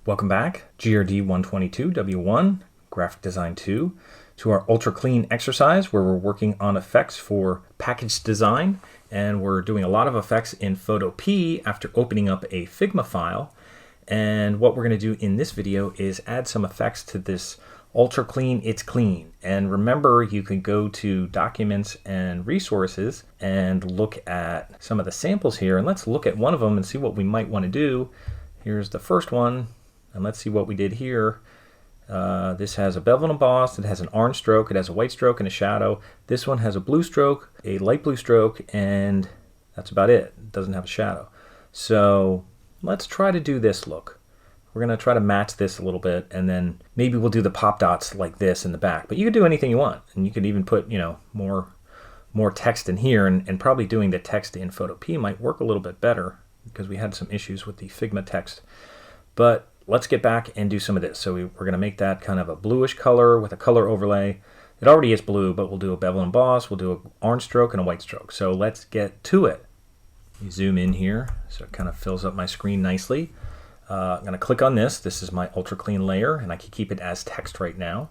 Welcome back, GRD 122 W1, Graphic Design 2, to our Ultra Clean exercise where we're working on effects for package design, and we're doing a lot of effects in Photo P after opening up a Figma file. And what we're going to do in this video is add some effects to this Ultra Clean It's Clean. And remember, you can go to Documents and Resources and look at some of the samples here, and let's look at one of them and see what we might want to do. Here's the first one. And let's see what we did here. This has a bevel and emboss. It has an orange stroke. It has a white stroke and a shadow. This one has a blue stroke, a light blue stroke, and that's about it. It doesn't have a shadow. So let's try to do this look. We're going to try to match this a little bit, and then maybe we'll do the pop dots like this in the back. But you can do anything you want, and you could even put, more text in here, and probably doing the text in Photo P might work a little bit better because we had some issues with the Figma text. But let's get back and do some of this. So we're going to make that kind of a bluish color with a color overlay. It already is blue, but we'll do a bevel and emboss. We'll do an orange stroke and a white stroke. So let's get to it. You zoom in here so it kind of fills up my screen nicely. I'm going to click on this. This is my Ultra Clean layer, and I can keep it as text right now.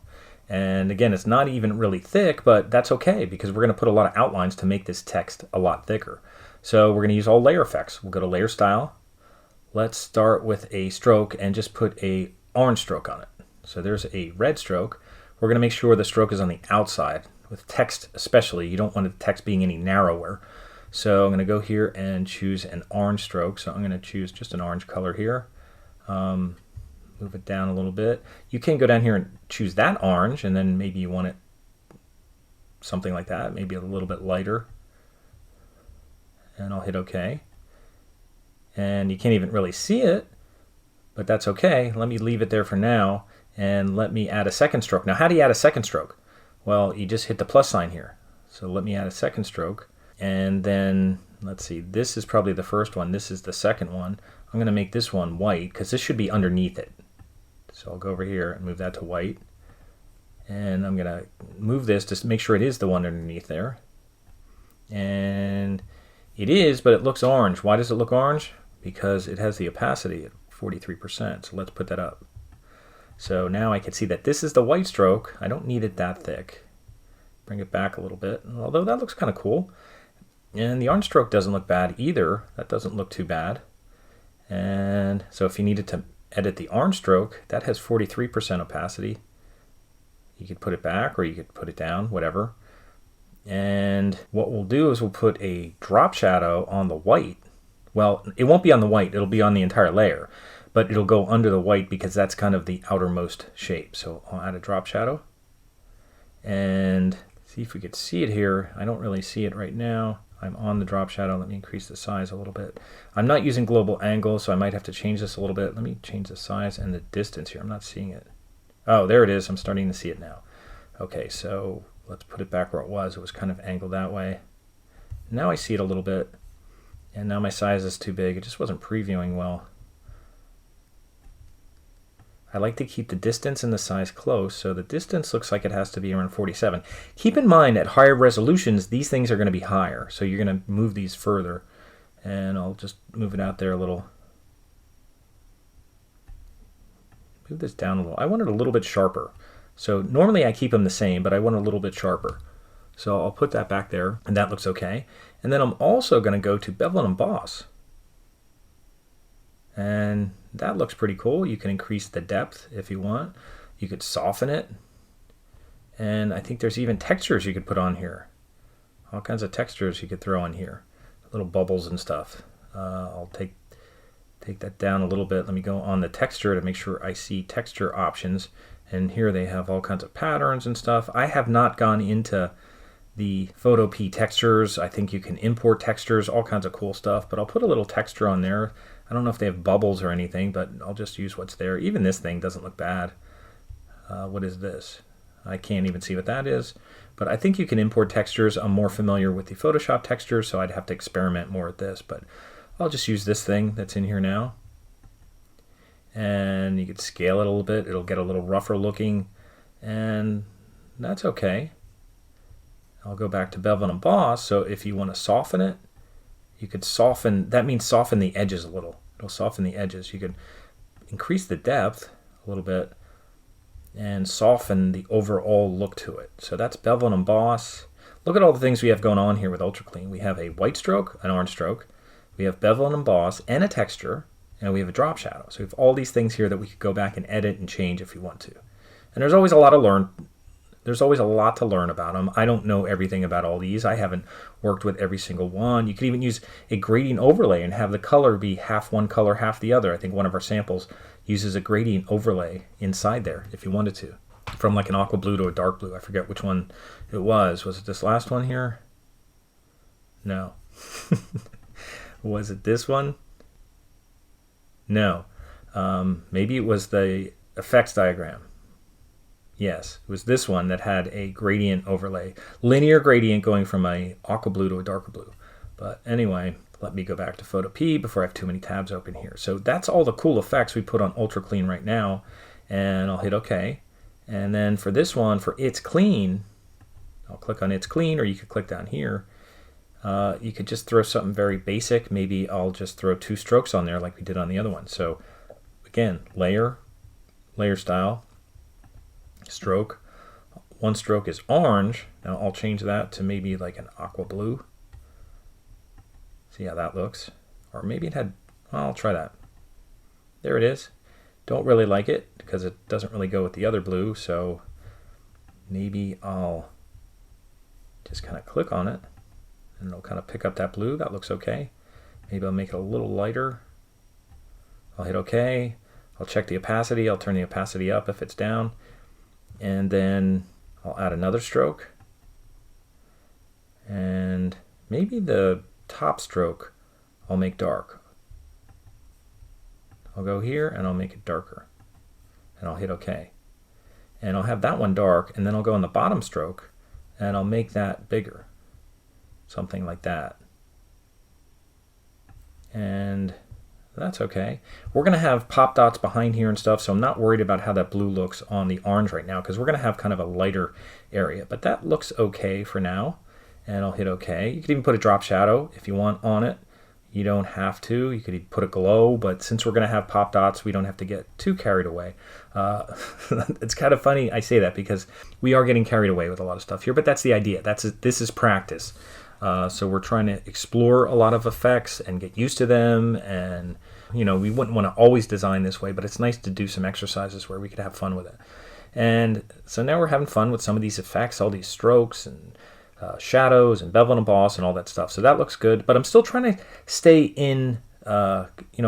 And again, it's not even really thick, but that's okay because we're going to put a lot of outlines to make this text a lot thicker. So we're going to use all layer effects. We'll go to Layer Style. Let's start with a stroke and just put a orange stroke on it. So there's a red stroke. We're going to make sure the stroke is on the outside. With text especially, you don't want the text being any narrower. So I'm going to go here and choose an orange stroke. So I'm going to choose just an orange color here. Move it down a little bit. You can go down here and choose that orange, and then maybe you want it something like that, maybe a little bit lighter. And I'll hit OK. And you can't even really see it, but that's okay. Let me leave it there for now, and let me add a second stroke. Now, how do you add a second stroke? Well, you just hit the plus sign here. So let me add a second stroke, and then let's see, this is probably the first one. This is the second one. I'm going to make this one white because this should be underneath it. So I'll go over here and move that to white, and I'm going to move this to make sure it is the one underneath there. And it is, but it looks orange. Why does it look orange? Because it has the opacity at 43%. So let's put that up. So now I can see that this is the white stroke. I don't need it that thick. Bring it back a little bit, although that looks kind of cool. And the orange stroke doesn't look bad either. That doesn't look too bad. And so if you needed to edit the orange stroke, that has 43% opacity. You could put it back or you could put it down, whatever. And what we'll do is we'll put a drop shadow on the white. Well, it won't be on the white, it'll be on the entire layer, but it'll go under the white because that's kind of the outermost shape. So I'll add a drop shadow and see if we could see it here. I don't really see it right now. I'm on the drop shadow. Let me increase the size a little bit. I'm not using global angle, so I might have to change this a little bit. Let me change the size and the distance here. I'm not seeing it. Oh, there it is. I'm starting to see it now. Okay, so let's put it back where it was. It was kind of angled that way. Now I see it a little bit. And now my size is too big. It just wasn't previewing well. I like to keep the distance and the size close, so the distance looks like it has to be around 47. Keep in mind at higher resolutions, these things are going to be higher, so you're going to move these further. And I'll just move it out there a little. Move this down a little. I want it a little bit sharper. So normally I keep them the same, but I want it a little bit sharper. So I'll put that back there, and that looks okay. And then I'm also going to go to Bevel and Emboss. And that looks pretty cool. You can increase the depth if you want. You could soften it. And I think there's even textures you could put on here. All kinds of textures you could throw on here. Little bubbles and stuff. I'll take that down a little bit. Let me go on the texture to make sure I see texture options. And here they have all kinds of patterns and stuff. I have not gone into the Photo P textures. I think you can import textures, all kinds of cool stuff, but I'll put a little texture on there. I don't know if they have bubbles or anything, but I'll just use what's there. Even this thing doesn't look bad. What is this? I can't even see what that is, but I think you can import textures. I'm more familiar with the Photoshop textures, so I'd have to experiment more with this, but I'll just use this thing that's in here now. And you could scale it a little bit. It'll get a little rougher looking, and that's okay. I'll go back to Bevel and Emboss. So if you want to soften it, you could soften. That means soften the edges a little. It'll soften the edges. You could increase the depth a little bit and soften the overall look to it. So that's bevel and emboss. Look at all the things we have going on here with UltraClean. We have a white stroke, an orange stroke, we have bevel and emboss, and a texture, and we have a drop shadow. So we have all these things here that we could go back and edit and change if we want to. And there's always a lot to learn. There's always a lot to learn about them. I don't know everything about all these. I haven't worked with every single one. You could even use a gradient overlay and have the color be half one color, half the other. I think one of our samples uses a gradient overlay inside there if you wanted to. From like an aqua blue to a dark blue. I forget which one it was. Was it this last one here? No. Was it this one? No. Maybe it was the effects diagram. Yes, it was this one that had a gradient overlay. Linear gradient going from a aqua blue to a darker blue. But anyway, let me go back to Photo P before I have too many tabs open here. So that's all the cool effects we put on UltraClean right now. And I'll hit OK. And then for this one, for It's Clean, I'll click on It's Clean, or you could click down here. You could just throw something very basic. Maybe I'll just throw 2 strokes on there like we did on the other one. So again, layer style, stroke. One stroke is orange. Now I'll change that to maybe like an aqua blue. See how that looks. Or maybe it had, well, I'll try that. There it is. Don't really like it because it doesn't really go with the other blue, so maybe I'll just kind of click on it and it'll kind of pick up that blue. That looks okay. Maybe I'll make it a little lighter. I'll hit OK. I'll check the opacity. I'll turn the opacity up if it's down. And then I'll add another stroke. And maybe the top stroke I'll make dark. I'll go here and I'll make it darker. And I'll hit OK. And I'll have that one dark, and then I'll go on the bottom stroke and I'll make that bigger. Something like that. And that's okay. We're going to have pop dots behind here and stuff, so I'm not worried about how that blue looks on the orange right now, because we're going to have kind of a lighter area. But that looks okay for now. And I'll hit OK. You could even put a drop shadow if you want on it. You don't have to. You could put a glow, but since we're going to have pop dots, we don't have to get too carried away. It's kind of funny I say that because we are getting carried away with a lot of stuff here, but that's the idea. This is practice. So we're trying to explore a lot of effects and get used to them. And, you know, we wouldn't want to always design this way, but it's nice to do some exercises where we could have fun with it. And so now we're having fun with some of these effects, all these strokes and shadows and bevel and emboss and all that stuff. So that looks good, but I'm still trying to stay in,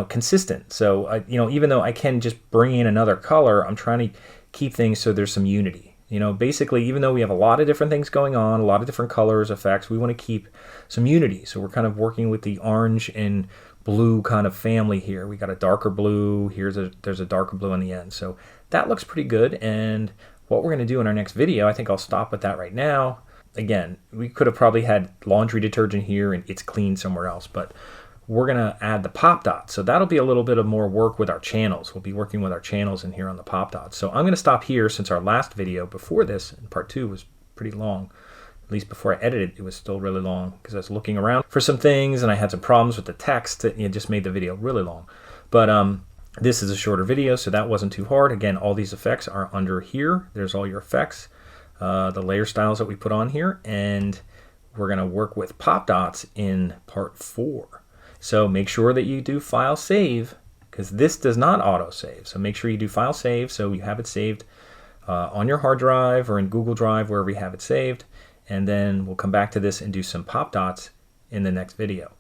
consistent. So, even though I can just bring in another color, I'm trying to keep things so there's some unity. Basically, even though we have a lot of different things going on, a lot of different colors, effects, we want to keep some unity. So we're kind of working with the orange and blue kind of family here. We got a darker blue. There's a darker blue on the end. So that looks pretty good. And what we're going to do in our next video, I think I'll stop with that right now. Again, we could have probably had laundry detergent here and It's Clean somewhere else, but we're going to add the pop dots. So that'll be a little bit of more work with our channels. We'll be working with our channels in here on the pop dots. So I'm going to stop here since our last video before this, in part 2, was pretty long. At least before I edited it was still really long because I was looking around for some things and I had some problems with the text that just made the video really long. But this is a shorter video, so that wasn't too hard. Again, all these effects are under here. There's all your effects. The layer styles that we put on here, and we're going to work with pop dots in part 4. So make sure that you do file save, because this does not auto save. So make sure you do file save so you have it saved on your hard drive or in Google Drive, wherever you have it saved. And then we'll come back to this and do some pop dots in the next video.